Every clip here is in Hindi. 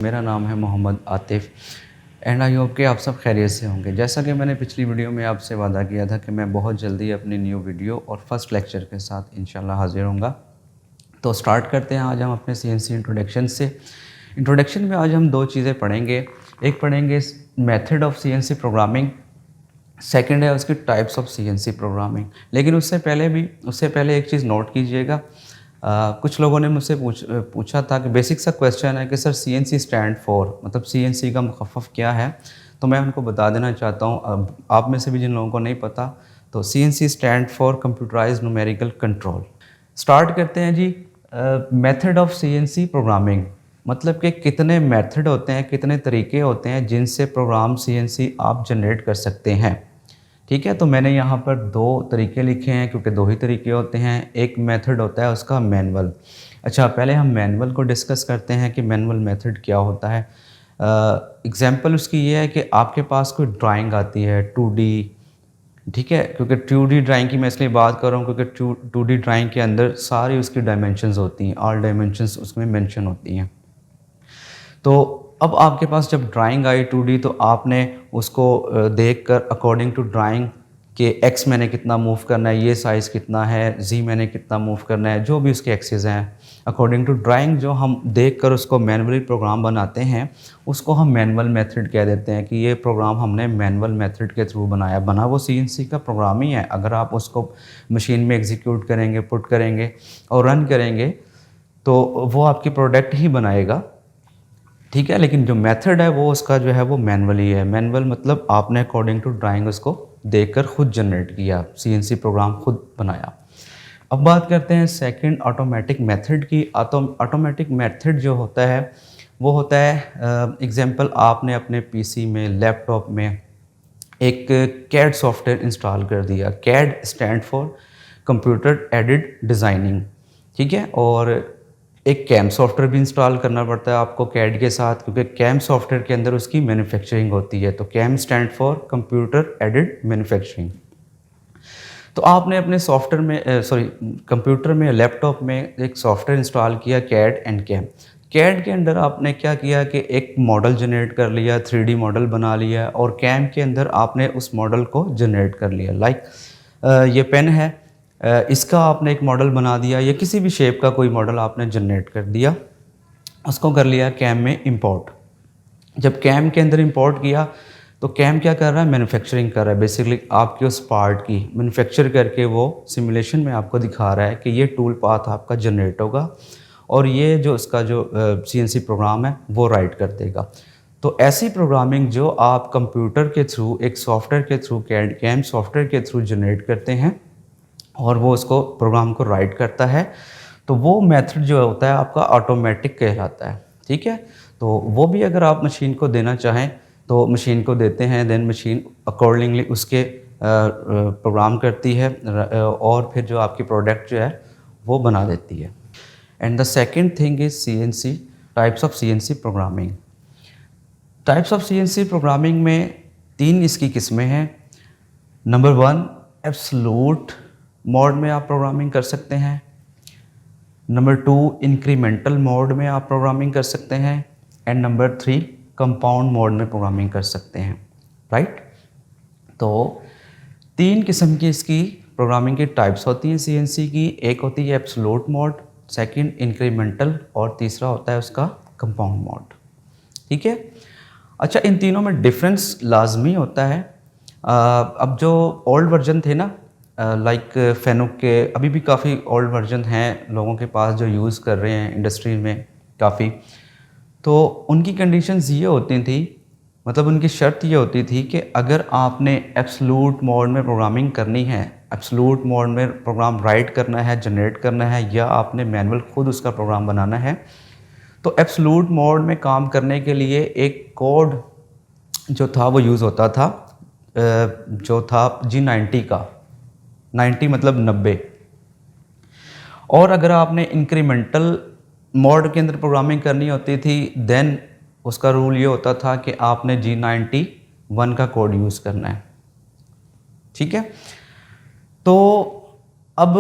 मेरा नाम है Mohammad Atif and I hope कि आप सब खैरियत से होंगे। जैसा कि मैंने पिछली वीडियो में आपसे वादा किया था कि मैं बहुत जल्दी अपनी न्यू वीडियो और फर्स्ट लेक्चर के साथ इंशाल्लाह हाज़िर होऊंगा। तो स्टार्ट करते हैं आज हम अपने सीएनसी इंट्रोडक्शन से। इंट्रोडक्शन में आज हम दो चीज़ें पढ़ेंगे। एक पढ़ेंगे method of CNC programming, second है उसकी टाइप्स ऑफ सीएनसी प्रोग्रामिंग। लेकिन उससे पहले एक चीज़ नोट कीजिएगा। कुछ लोगों ने मुझसे पूछा था कि बेसिक सा क्वेश्चन है कि सर सीएनसी स्टैंड फॉर मतलब सीएनसी का मुखफ़फ़ क्या है। तो मैं उनको बता देना चाहता हूँ, अब आप में से भी जिन लोगों को नहीं पता, तो CNC stand for computerised numerical control. Start करते हैं जी। मेथड ऑफ सीएनसी प्रोग्रामिंग मतलब कि कितने मेथड होते हैं, कितने तरीके होते हैं जिनसे प्रोग्राम सीएनसी आप जनरेट कर सकते हैं। ठीक है, तो मैंने यहाँ पर दो तरीके लिखे हैं क्योंकि दो ही तरीके होते हैं। एक मेथड होता है उसका मैनुअल। अच्छा, पहले हम मैनुअल को डिस्कस करते हैं कि मैनुअल मेथड क्या होता है। एग्जांपल उसकी ये है कि आपके पास कोई ड्राइंग आती है 2D, ठीक है, क्योंकि 2D ड्राइंग की मैं इसलिए बात कर रहा हूँ क्योंकि 2D ड्राइंग के अंदर सारी उसकी डायमेंशंस होती हैं, ऑल डायमेंशंस उसमें मेंशन होती हैं। तो अब आपके पास जब ड्राइंग आई 2D, तो आपने उसको देखकर अकॉर्डिंग टू ड्राइंग के एक्स मैंने कितना मूव करना है, ये साइज़ कितना है, जी मैंने कितना मूव करना है, जो भी उसके एक्सेस हैं अकॉर्डिंग टू ड्राइंग जो हम देखकर उसको मैनुअली प्रोग्राम बनाते हैं, उसको हम मैनुअल मेथड कह देते हैं कि ये प्रोग्राम हमने मैनुअल मेथड के थ्रू बनाया। बना वो सीएनसी का प्रोग्राम ही है। अगर आप उसको मशीन में एग्जीक्यूट करेंगे, पुट करेंगे और रन करेंगे तो वो आपकी प्रोडक्ट ही बनाएगा, ठीक है। लेकिन जो मेथड है वो उसका जो है वो मैनुअली है। मैनुअल मतलब आपने अकॉर्डिंग टू ड्राइंग उसको देखकर खुद जनरेट किया, सीएनसी प्रोग्राम खुद बनाया। अब बात करते हैं सेकंड ऑटोमेटिक मेथड की। ऑटोमेटिक मेथड जो होता है वो होता है एग्जांपल आपने अपने पीसी में, लैपटॉप में एक कैड सॉफ्टवेयर इंस्टॉल कर दिया। CAD stand for computer aided designing, ठीक है। और एक कैम सॉफ्टवेयर भी इंस्टॉल करना पड़ता है आपको कैड के साथ, क्योंकि कैम सॉफ्टवेयर के अंदर उसकी मैन्युफैक्चरिंग होती है। तो CAM stand for computer aided manufacturing. तो आपने अपने सॉफ्टवेयर में कंप्यूटर में, लैपटॉप में एक सॉफ्टवेयर इंस्टॉल किया कैड एंड कैम। कैड के अंदर आपने क्या किया कि एक मॉडल जनरेट कर लिया, 3D मॉडल बना लिया, और कैम के अंदर आपने उस मॉडल को जनरेट कर लिया। लाइक ये पेन है, इसका आपने एक मॉडल बना दिया, या किसी भी शेप का कोई मॉडल आपने जनरेट कर दिया, उसको कर लिया कैम में इंपोर्ट। जब कैम के अंदर इंपोर्ट किया तो कैम क्या कर रहा है, मैन्युफैक्चरिंग कर रहा है। बेसिकली आपके उस पार्ट की मैन्युफैक्चर करके वो सिमुलेशन में आपको दिखा रहा है कि ये टूल पाथ आपका जनरेट होगा और ये जो इसका जो सीएनसी प्रोग्राम है वो राइट कर देगा। तो ऐसी प्रोग्रामिंग जो आप कंप्यूटर के थ्रू, एक सॉफ्टवेयर के थ्रू, कैम सॉफ्टवेयर के थ्रू जनरेट करते हैं और वो उसको प्रोग्राम को राइट करता है, तो वो मेथड जो होता है आपका ऑटोमेटिक कहलाता है, ठीक है। तो वो भी अगर आप मशीन को देना चाहें तो मशीन को देते हैं, देन मशीन अकॉर्डिंगली उसके प्रोग्राम करती है और फिर जो आपकी प्रोडक्ट जो है वो बना देती है। And the second thing is CNC, types of CNC programming. Types of CNC programming में तीन इसकी किस्में हैं। नंबर 1, एब्सोल्यूट मोड में आप प्रोग्रामिंग कर सकते हैं। नंबर 2, इंक्रीमेंटल मोड में आप प्रोग्रामिंग कर सकते हैं। एंड नंबर 3, कंपाउंड मोड में प्रोग्रामिंग कर सकते हैं, राइट। तो तीन किस्म की इसकी प्रोग्रामिंग की टाइप्स होती हैं सीएनसी की। एक होती है एब्सोल्यूट मोड, सेकंड इंक्रीमेंटल, और तीसरा होता है उसका कंपाउंड मोड, ठीक है। अच्छा, इन तीनों में डिफरेंस लाजमी होता है। अब जो ओल्ड वर्जन थे ना, लाइक फेनुक के, अभी भी काफ़ी ओल्ड वर्जन हैं लोगों के पास जो यूज़ कर रहे हैं इंडस्ट्री में काफ़ी, तो उनकी कंडीशंस ये होती थी, मतलब उनकी शर्त ये होती थी कि अगर आपने एब्सोल्यूट मोड में प्रोग्रामिंग करनी है, एब्सोल्यूट मोड में प्रोग्राम राइट करना है, जनरेट करना है, या आपने मैनुअल खुद उसका प्रोग्राम बनाना है, तो एब्सोल्यूट मोड में काम करने के लिए एक कोड जो था वो यूज़ होता था, जो था G90 का, 90 मतलब 90। और अगर आपने इंक्रीमेंटल मोड के अंदर प्रोग्रामिंग करनी होती थी, देन उसका रूल ये होता था कि आपने G91 का कोड यूज़ करना है, ठीक है। तो अब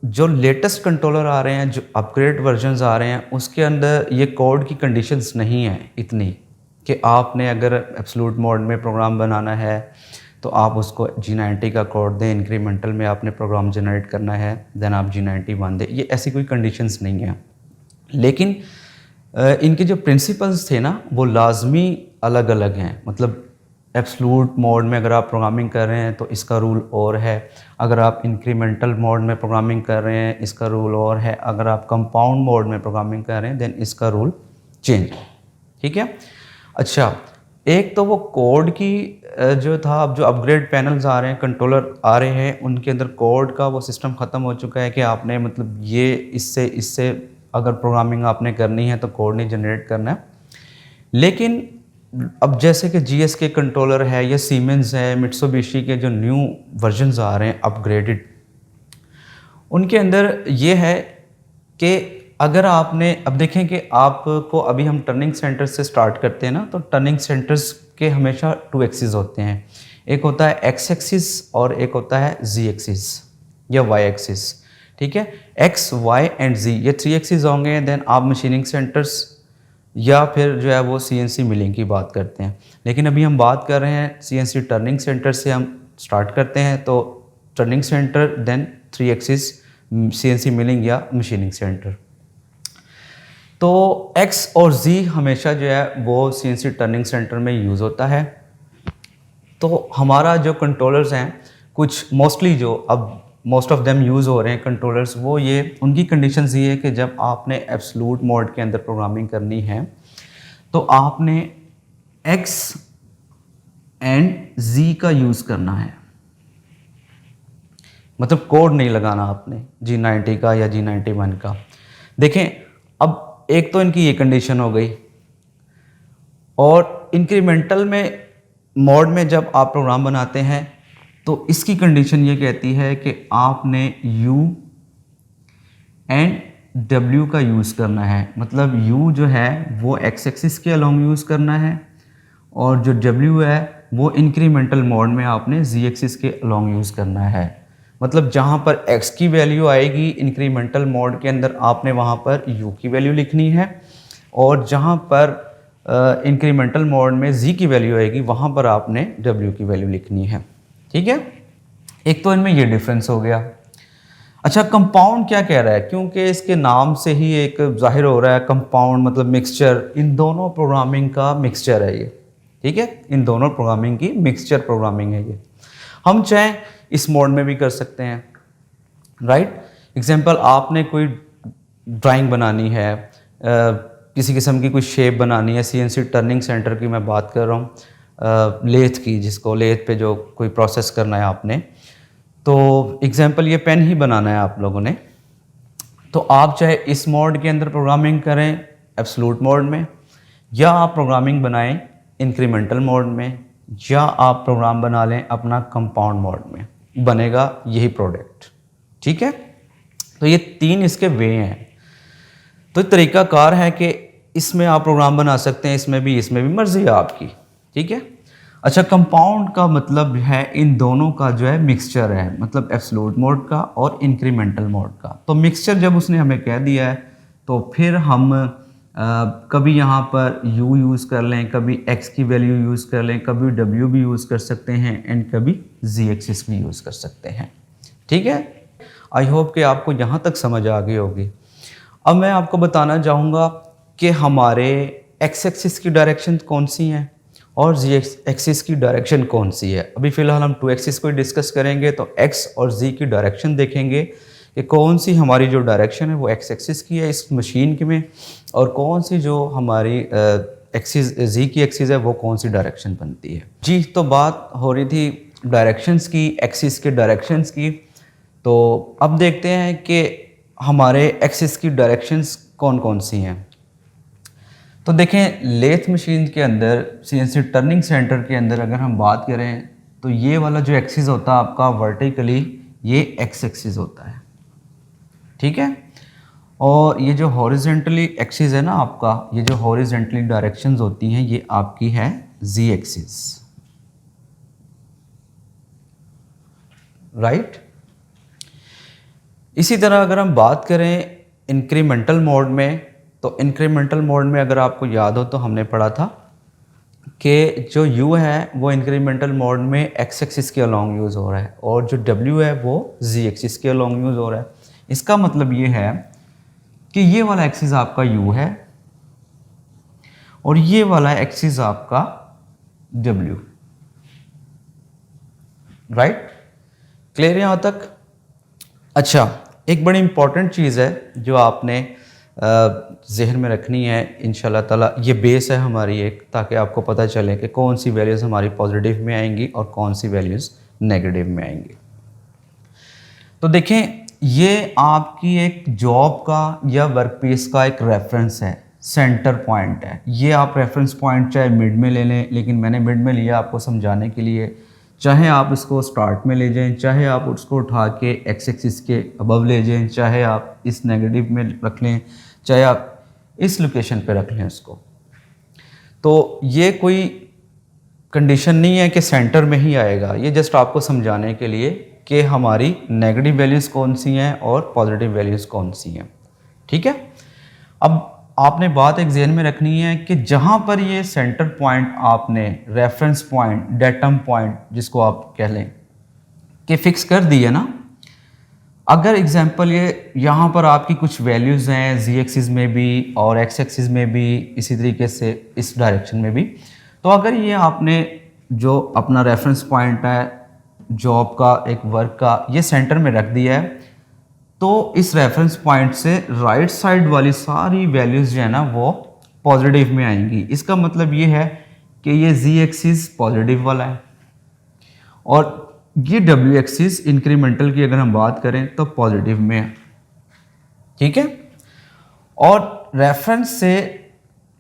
जो लेटेस्ट कंट्रोलर आ रहे हैं, जो अपग्रेड वर्जन्स आ रहे हैं, उसके अंदर ये कोड की कंडीशंस नहीं है इतनी कि आपने अगर एब्सोल्यूट मोड में प्रोग्राम बनाना है तो आप उसको G90 का कोड दें, इंक्रीमेंटल में आपने प्रोग्राम जनरेट करना है देन आप G90 मान दें, ये ऐसी कोई कंडीशंस नहीं है। लेकिन इनके जो प्रिंसिपल्स थे ना वो लाजमी अलग अलग हैं। मतलब एब्सोल्यूट मोड में अगर आप प्रोग्रामिंग कर रहे हैं तो इसका रूल और है, अगर आप इंक्रीमेंटल मोड में प्रोग्रामिंग कर रहे हैं इसका रूल और है, अगर आप कंपाउंड मोड में प्रोग्रामिंग कर रहे हैं देन इसका रूल चेंज है। ठीक है। अच्छा, एक तो वो कोड की जो था, अब जो अपग्रेड पैनल्स आ रहे हैं, कंट्रोलर आ रहे हैं, उनके अंदर कोड का वो सिस्टम ख़त्म हो चुका है कि आपने मतलब ये इससे अगर प्रोग्रामिंग आपने करनी है तो कोड नहीं जनरेट करना है। लेकिन अब जैसे कि GSK कंट्रोलर है या सीमेंस है, मित्सुबिशी के जो न्यू वर्जन्स आ रहे हैं अपग्रेडेड, उनके अंदर ये है कि अगर आपने, अब देखें कि आपको, अभी हम टर्निंग सेंटर से स्टार्ट करते हैं ना, तो टर्निंग सेंटर्स के हमेशा 2 एक्सिस होते हैं, एक होता है X एक्सिस और एक होता है Z एक्सिस या Y एक्सिस। ठीक है, X, Y एंड Z ये 3 एक्सिस होंगे। देन आप मशीनिंग सेंटर्स या फिर जो है वो CNC मिलिंग की बात करते हैं। लेकिन अभी हम बात कर रहे हैं CNC टर्निंग सेंटर से हम स्टार्ट करते हैं, तो turning centre then 3 axis CNC milling या मशीनिंग सेंटर। तो X और Z हमेशा जो है वो CNC टर्निंग सेंटर में यूज़ होता है। तो हमारा जो कंट्रोलर्स हैं, कुछ मोस्टली जो अब मोस्ट ऑफ देम यूज़ हो रहे हैं कंट्रोलर्स, वो ये, उनकी कंडीशंस ये है कि जब आपने एब्सोल्यूट मोड के अंदर प्रोग्रामिंग करनी है तो आपने X एंड Z का यूज़ करना है। मतलब कोड नहीं लगाना आपने G90 का या G91 का। देखें, अब एक तो इनकी ये कंडीशन हो गई, और इंक्रीमेंटल में मोड में जब आप प्रोग्राम बनाते हैं तो इसकी कंडीशन ये कहती है कि आपने U एंड W का यूज़ करना है। मतलब U जो है वो X एक्सिस के अलोंग यूज़ करना है, और जो W है वो इंक्रीमेंटल मोड में आपने Z एक्सिस के अलोंग यूज़ करना है। मतलब जहाँ पर X की वैल्यू आएगी इंक्रीमेंटल मोड के अंदर, आपने वहाँ पर U की वैल्यू लिखनी है, और जहाँ पर इंक्रीमेंटल मोड में Z की वैल्यू आएगी वहाँ पर आपने W की वैल्यू लिखनी है। ठीक है, एक तो इनमें ये डिफरेंस हो गया। अच्छा, कंपाउंड क्या कह रहा है, क्योंकि इसके नाम से ही एक जाहिर हो रहा है कंपाउंड मतलब मिक्सचर, इन दोनों प्रोग्रामिंग का मिक्सचर है ये। ठीक है, इन दोनों प्रोग्रामिंग की मिक्सचर प्रोग्रामिंग है ये। हम चाहे इस मोड में भी कर सकते हैं, राइट। एग्जांपल, आपने कोई ड्राइंग बनानी है, किसी किस्म की कोई शेप बनानी है, CNC टर्निंग सेंटर की मैं बात कर रहा हूँ, लेथ की, जिसको लेथ पे जो कोई प्रोसेस करना है आपने, तो एग्जांपल ये पेन ही बनाना है आप लोगों ने, तो आप चाहे इस मोड के अंदर प्रोग्रामिंग करें एब्सोल्यूट मोड में, या आप प्रोग्रामिंग बनाएं इंक्रीमेंटल मोड में, या आप प्रोग्राम बना लें अपना कंपाउंड मोड में, बनेगा यही प्रोडक्ट। ठीक है, तो ये 3 इसके वे हैं। तो तरीक़ाकार है कि इसमें आप प्रोग्राम बना सकते हैं, इसमें भी मर्ज़ी है आपकी। ठीक है। अच्छा, कंपाउंड का मतलब है इन दोनों का जो है मिक्सचर है, मतलब एब्सोल्यूट मोड का और इंक्रीमेंटल मोड का। तो मिक्सचर जब उसने हमें कह दिया है तो फिर हम कभी यहाँ पर U यूज़ कर लें, कभी X की वैल्यू यूज़ कर लें, कभी W भी यूज़ कर सकते हैं, एंड कभी Z एक्सिस भी यूज़ कर सकते हैं। ठीक है, आई होप कि आपको यहाँ तक समझ आ गई होगी। अब मैं आपको बताना चाहूँगा कि हमारे X एक्सिस की डायरेक्शन कौन सी हैं और Z एक्सिस की डायरेक्शन कौन सी है। अभी फ़िलहाल हम 2 एक्सिस को डिस्कस करेंगे, तो X और Z की डायरेक्शन देखेंगे कि कौन सी हमारी जो डायरेक्शन है वो X एक्सिस की है इस मशीन के में, और कौन सी जो हमारी एक्सिस Z की एक्सिस है वो कौन सी डायरेक्शन बनती है। जी, तो बात हो रही थी डायरेक्शंस की, एक्सिस के डायरेक्शंस की। तो अब देखते हैं कि हमारे एक्सिस की डायरेक्शंस कौन कौन सी हैं। तो देखें, लेथ मशीन के अंदर CNC टर्निंग सेंटर के अंदर अगर हम बात करें तो ये वाला जो एक्सिस होता है आपका वर्टिकली, ये X एक्सिस होता है। ठीक है, और ये जो हॉरिजेंटली एक्सिस है ना आपका, ये जो हॉरिजेंटली डायरेक्शंस होती हैं ये आपकी है Z एक्सिस, राइट। इसी तरह अगर हम बात करें इंक्रीमेंटल मोड में, तो इंक्रीमेंटल मोड में अगर आपको याद हो तो हमने पढ़ा था कि जो u है वो इंक्रीमेंटल मोड में एक्स एक्सिस के अलॉन्ग यूज़ हो रहा है और जो w है वो z एक्सिस के अलॉन्ग यूज़ हो रहा है। इसका मतलब ये है कि ये वाला एक्सिस आपका u है और ये वाला एक्सिस आपका w, राइट? क्लियर यहाँ तक? अच्छा, एक बड़ी इंपॉर्टेंट चीज़ है जो आपने जहन में रखनी है इंशाल्लाह ताला, ये बेस है हमारी एक, ताकि आपको पता चले कि कौन सी वैल्यूज़ हमारी पॉजिटिव में आएंगी और कौन सी वैल्यूज़ नेगेटिव में आएंगी। तो देखें, ये आपकी एक जॉब का या वर्क पीस का एक रेफरेंस है, सेंटर पॉइंट है। ये आप रेफरेंस पॉइंट चाहे मिड में ले लें, लेकिन मैंने मिड में लिया आपको समझाने के लिए। चाहे आप इसको स्टार्ट में ले जाएं, चाहे आप उसको उठा के एक्स एक्सिस के अबव ले जाएं, चाहे आप इस नेगेटिव में रख लें, चाहे आप इस लोकेशन पे रख लें उसको। तो ये कोई कंडीशन नहीं है कि सेंटर में ही आएगा, ये जस्ट आपको समझाने के लिए कि हमारी नेगेटिव वैल्यूज़ कौन सी हैं और पॉजिटिव वैल्यूज़ कौन सी हैं। ठीक है, अब आपने बात एक ज़हन में रखनी है कि जहाँ पर ये सेंटर पॉइंट आपने रेफरेंस पॉइंट, डेटम पॉइंट जिसको आप कह लें कि फिक्स कर दी है ना, अगर एग्जांपल ये यहाँ पर आपकी कुछ वैल्यूज़ हैं z एक्सिस में भी और x एक्सिस में भी, इसी तरीके से इस डायरेक्शन में भी, तो अगर ये आपने जो अपना रेफरेंस पॉइंट है जॉब का, एक वर्क का, ये सेंटर में रख दिया है, तो इस रेफरेंस पॉइंट से राइट साइड वाली सारी वैल्यूज़ जो है ना वो पॉजिटिव में आएंगी। इसका मतलब ये है कि ये z एक्सिस पॉजिटिव वाला है और ये w एक्सिस इंक्रीमेंटल की अगर हम बात करें तो पॉजिटिव में है। ठीक है, और रेफरेंस से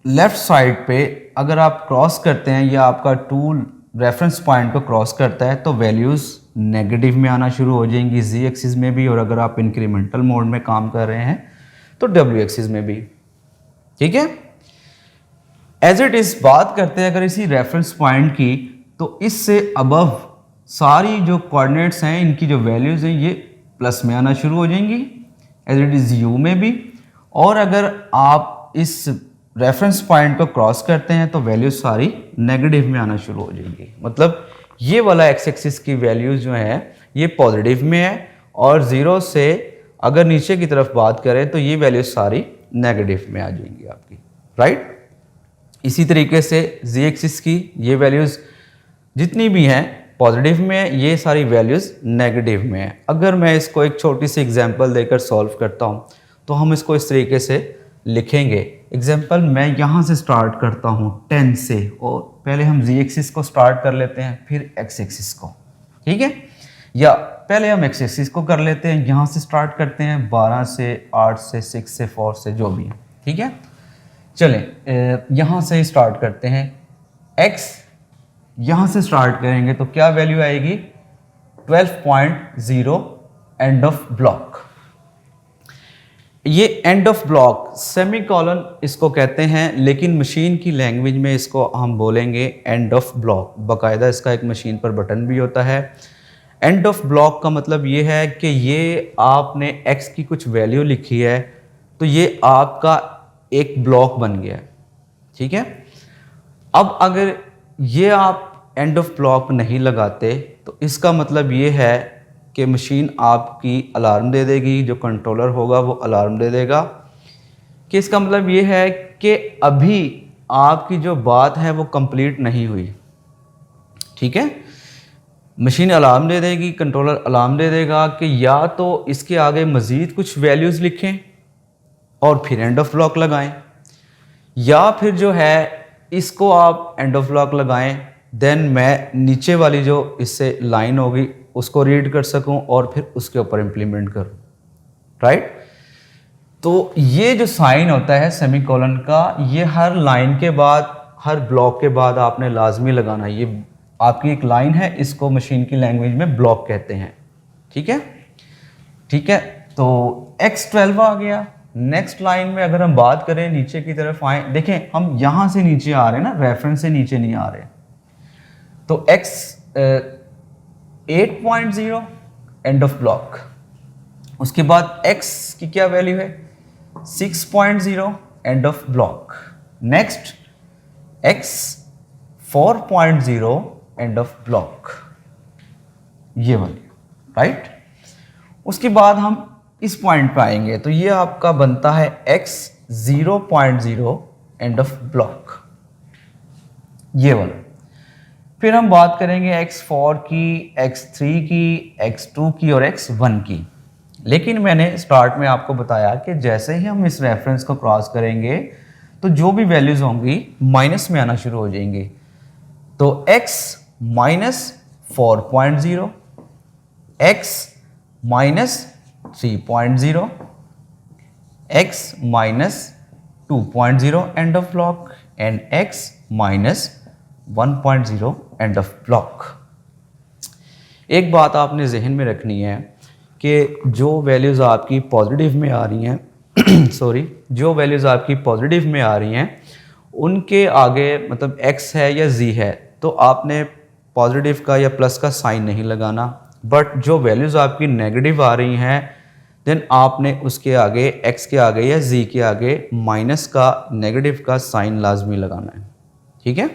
लेफ्ट साइड पे अगर आप क्रॉस करते हैं या आपका टूल रेफरेंस पॉइंट को क्रॉस करता है तो वैल्यूज़ नेगेटिव में आना शुरू हो जाएंगी z एक्सिस में भी, और अगर आप इंक्रीमेंटल मोड में काम कर रहे हैं तो w एक्सिस में भी। ठीक है, एज इट इज बात करते हैं अगर इसी रेफरेंस पॉइंट की, तो इससे अबव सारी जो कोऑर्डिनेट्स हैं इनकी जो वैल्यूज़ हैं ये प्लस में आना शुरू हो जाएंगी, एज इट इज़ u में भी। और अगर आप इस रेफरेंस पॉइंट को क्रॉस करते हैं तो वैल्यूज सारी नेगेटिव में आना शुरू हो जाएंगी। मतलब ये वाला एक्स एक्सिस की वैल्यूज जो है ये पॉजिटिव में है और 0 से अगर नीचे की तरफ बात करें तो ये वैल्यूज सारी नेगेटिव में आ जाएंगी आपकी, राइट? इसी तरीके से z एक्सिस की ये वैल्यूज जितनी भी हैं पॉजिटिव में है, ये सारी वैल्यूज नेगेटिव में है। अगर मैं इसको एक छोटी सी एग्जांपल देकर सॉल्व करता हूँ तो हम इसको इस तरीके से लिखेंगे। एग्जांपल मैं यहाँ से स्टार्ट करता हूँ 10 से, और पहले हम z एक्सिस को स्टार्ट कर लेते हैं फिर x एक्सिस को। ठीक है, या पहले हम x एक्सिस को कर लेते हैं, यहाँ से स्टार्ट करते हैं 12 से 8 से 6 से 4 से जो भी है। ठीक है, चलें यहाँ से स्टार्ट करते हैं। x यहाँ से स्टार्ट करेंगे तो क्या वैल्यू आएगी? 12.0 एंड ऑफ ब्लॉक। ये एंड ऑफ ब्लॉक सेमीकोलन इसको कहते हैं, लेकिन मशीन की लैंग्वेज में इसको हम बोलेंगे एंड ऑफ ब्लॉक। बाकायदा इसका एक मशीन पर बटन भी होता है। एंड ऑफ ब्लॉक का मतलब ये है कि ये आपने x की कुछ वैल्यू लिखी है तो ये आपका एक ब्लॉक बन गया है। ठीक है, अब अगर ये आप एंड ऑफ ब्लॉक नहीं लगाते तो इसका मतलब ये है कि मशीन आपकी अलार्म दे देगी, जो कंट्रोलर होगा वो अलार्म दे देगा कि इसका मतलब ये है कि अभी आपकी जो बात है वो कंप्लीट नहीं हुई। ठीक है, मशीन अलार्म दे देगी, कंट्रोलर अलार्म दे देगा कि या तो इसके आगे मज़ीद कुछ वैल्यूज़ लिखें और फिर एंड ऑफ ब्लॉक लगाएं, या फिर जो है इसको आप एंड ऑफ ब्लॉक लगाएं, देन मैं नीचे वाली जो इससे लाइन होगी उसको रीड कर सकूं और फिर उसके ऊपर इम्प्लीमेंट करूं, राइट? तो ये जो साइन होता है सेमीकोलन का, ये हर लाइन के बाद, हर ब्लॉक के बाद आपने लाजमी लगाना। ये आपकी एक लाइन है, इसको मशीन की लैंग्वेज में ब्लॉक कहते हैं। ठीक है, ठीक है, तो x12 आ गया। नेक्स्ट लाइन में अगर हम बात करें नीचे की तरफ आए, देखें हम यहां से नीचे आ रहे हैं ना, रेफरेंस से नीचे नहीं आ रहे, तो x 8.0 एंड ऑफ ब्लॉक। उसके बाद x की क्या वैल्यू है 6.0 end of block. Next x 4.0 end of block, ये वाली, राइट। उसके बाद हम इस पॉइंट पे आएंगे तो ये आपका बनता है x 0.0 एंड ऑफ ब्लॉक, ये वाला। फिर हम बात करेंगे x4 की, x3 की, x2 की और x1 की। लेकिन मैंने स्टार्ट में आपको बताया कि जैसे ही हम इस रेफरेंस को क्रॉस करेंगे तो जो भी वैल्यूज होंगी माइनस में आना शुरू हो जाएंगी। तो x minus 4.0, x minus 3.0, x minus 2.0 end of block and x minus 1.0 end of block. एक बात आपने जहन में रखनी है कि जो वैल्यूज़ आपकी पॉजिटिव में आ रही हैं सॉरी, जो वैल्यूज़ आपकी पॉजिटिव में आ रही हैं उनके आगे मतलब x है या z है तो आपने पॉजिटिव का या प्लस का साइन नहीं लगाना, बट जो वैल्यूज़ आपकी नेगेटिव आ रही हैं देन आपने उसके आगे x के आगे या z के आगे माइनस का नेगेटिव का साइन लाजमी लगाना है, ठीक है।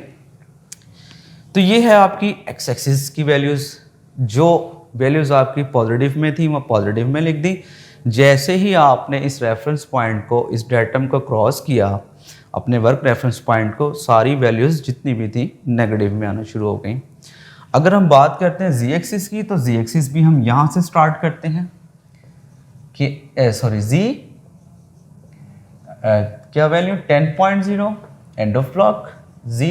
तो ये है आपकी x एक्सिस की वैल्यूज़। जो वैल्यूज़ आपकी पॉजिटिव में थी वो पॉजिटिव में लिख दी। जैसे ही आपने इस रेफरेंस पॉइंट को, इस डेटम को क्रॉस किया, अपने वर्क रेफरेंस पॉइंट को, सारी वैल्यूज़ जितनी भी थी नेगेटिव में आना शुरू हो गई। अगर हम बात करते हैं z एक्सिस की तो z एक्सिस भी हम यहाँ से स्टार्ट करते हैं कि सॉरी z क्या value 10.0 end of block, z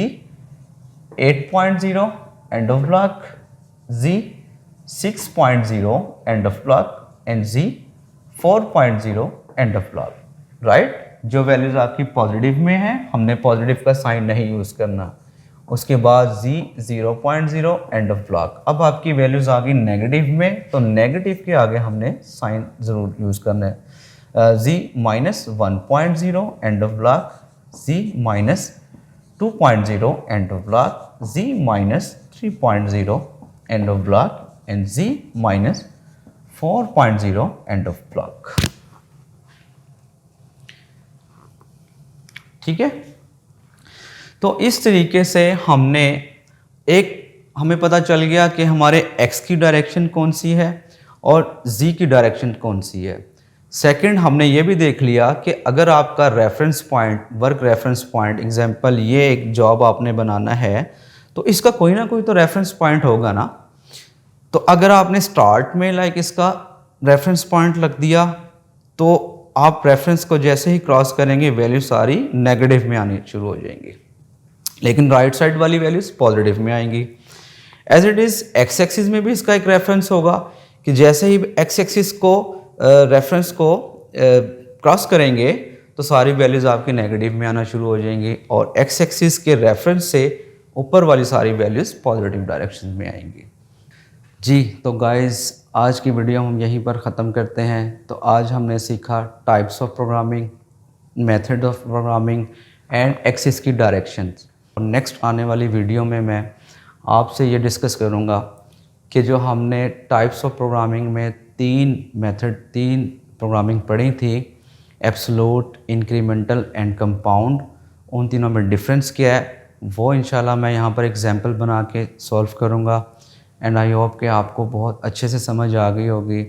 8.0 end of block, z 6.0 end of block and z 4.0 end of block, right. जो वैल्यूज आपकी पॉजिटिव में है हमने पॉजिटिव का साइन नहीं यूज करना। उसके बाद z 0.0 एंड ऑफ ब्लॉक। अब आपकी वैल्यूज आ गई नेगेटिव में तो नेगेटिव के आगे हमने साइन जरूर यूज करना है। z minus 1.0 end of block, z minus 2.0 end of block, z minus 3.0 end of block and z minus 4.0 end of block, ठीक है। तो इस तरीके से हमें पता चल गया कि हमारे x की डायरेक्शन कौन सी है और z की डायरेक्शन कौन सी है। सेकंड, हमने ये भी देख लिया कि अगर आपका reference point, work reference point, example ये एक जॉब आपने बनाना है तो इसका कोई ना कोई तो रेफरेंस पॉइंट होगा ना। तो अगर आपने स्टार्ट में इसका रेफरेंस पॉइंट रख दिया तो आप रेफरेंस को जैसे ही क्रॉस करेंगे वैल्यू सारी नेगेटिव में आनी शुरू हो जाएंगी, लेकिन राइट साइड वाली वैल्यूज पॉजिटिव में आएंगी। As it is X axis में भी इसका एक रेफरेंस होगा कि जैसे ही एक्स एक्सिस को रेफरेंस को क्रॉस करेंगे तो सारी वैल्यूज आपकी नेगेटिव में आना शुरू हो जाएंगी और एक्स एक्सिस के रेफरेंस से ऊपर वाली सारी वैल्यूज पॉजिटिव डायरेक्शन में आएंगी। जी तो गाइस आज की वीडियो हम यहीं पर ख़त्म करते हैं। तो आज हमने सीखा types of programming, method of programming and axis की डायरेक्शंस। और नेक्स्ट आने वाली वीडियो में मैं आपसे ये डिस्कस करूँगा कि जो हमने टाइप्स ऑफ प्रोग्रामिंग में तीन प्रोग्रामिंग पढ़ी थी, एब्सोल्यूट, इंक्रीमेंटल एंड कंपाउंड, उन तीनों में डिफरेंस क्या है वो इंशाल्लाह मैं यहाँ पर एग्जाम्पल बना के सॉल्व करूँगा। एंड आई होप कि आपको बहुत अच्छे से समझ आ गई होगी